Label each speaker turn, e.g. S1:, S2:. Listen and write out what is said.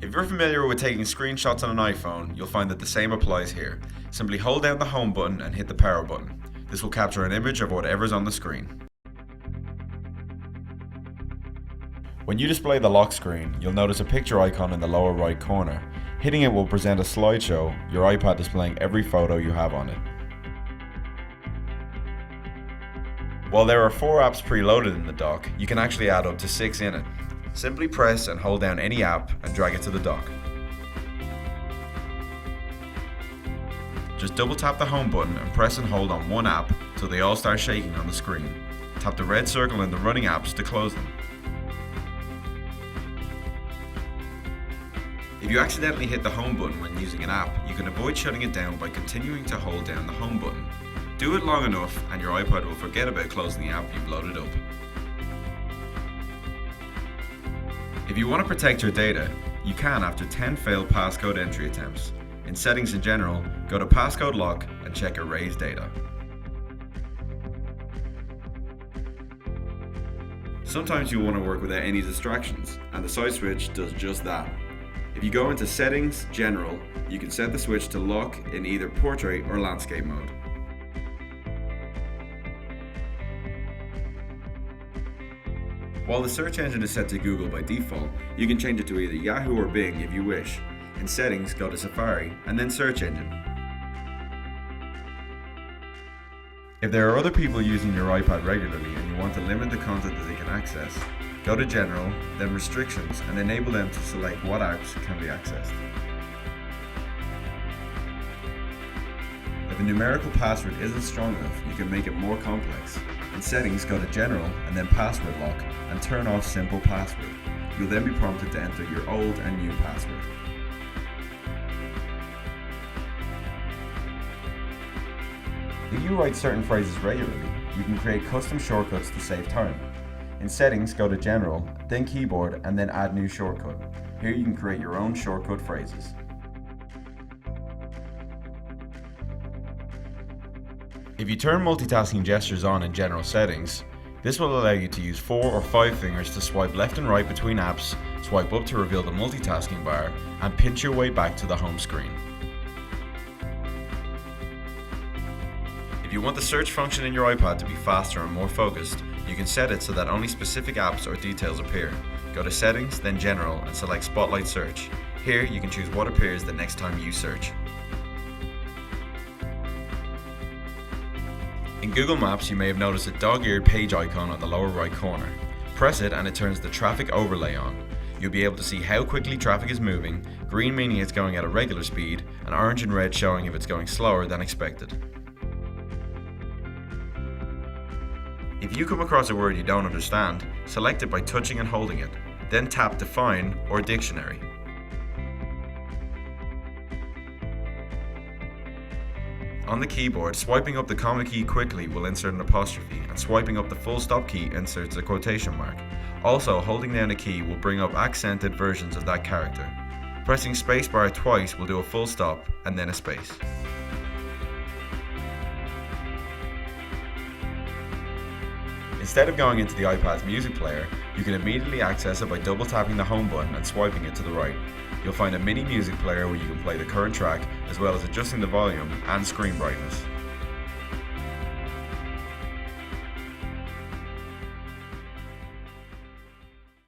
S1: If you're familiar with taking screenshots on an iPhone, you'll find that the same applies here. Simply hold down the home button and hit the power button. This will capture an image of whatever's on the screen. When you display the lock screen, you'll notice a picture icon in the lower right corner. Hitting it will present a slideshow, your iPad displaying every photo you have on it. While there are 4 apps preloaded in the dock, you can actually add up to 6 in it. Simply press and hold down any app and drag it to the dock. Just double tap the home button and press and hold on one app till they all start shaking on the screen. Tap the red circle in the running apps to close them. If you accidentally hit the home button when using an app, you can avoid shutting it down by continuing to hold down the home button. Do it long enough and your iPad will forget about closing the app you've loaded up. If you want to protect your data, you can after 10 failed passcode entry attempts. In Settings in general, go to Passcode Lock and check Erase Data. Sometimes you want to work without any distractions, and the side switch does just that. If you go into Settings, General, you can set the switch to lock in either Portrait or Landscape mode. While the search engine is set to Google by default, you can change it to either Yahoo or Bing if you wish. In Settings, go to Safari, and then Search Engine. If there are other people using your iPad regularly and you want to limit the content that they can access, go to General, then Restrictions, and enable them to select what apps can be accessed. If a numerical password isn't strong enough, you can make it more complex. In Settings, go to General and then Password Lock and turn off Simple Password. You'll then be prompted to enter your old and new password. If you write certain phrases regularly, you can create custom shortcuts to save time. In Settings, go to General, then Keyboard, and then Add New Shortcut. Here you can create your own shortcut phrases. If you turn multitasking gestures on in General Settings, this will allow you to use 4 or 5 fingers to swipe left and right between apps, swipe up to reveal the multitasking bar, and pinch your way back to the home screen. If you want the search function in your iPad to be faster and more focused, you can set it so that only specific apps or details appear. Go to Settings, then General, and select Spotlight Search. Here you can choose what appears the next time you search. In Google Maps, you may have noticed a dog-eared page icon on the lower right corner. Press it and it turns the traffic overlay on. You'll be able to see how quickly traffic is moving, green meaning it's going at a regular speed, and orange and red showing if it's going slower than expected. If you come across a word you don't understand, select it by touching and holding it, then tap Define or Dictionary. On the keyboard, swiping up the comma key quickly will insert an apostrophe, and swiping up the full stop key inserts a quotation mark. Also, holding down a key will bring up accented versions of that character. Pressing spacebar twice will do a full stop and then a space. Instead of going into the iPad's music player, you can immediately access it by double tapping the home button and swiping it to the right. You'll find a mini music player where you can play the current track, as well as adjusting the volume and screen brightness.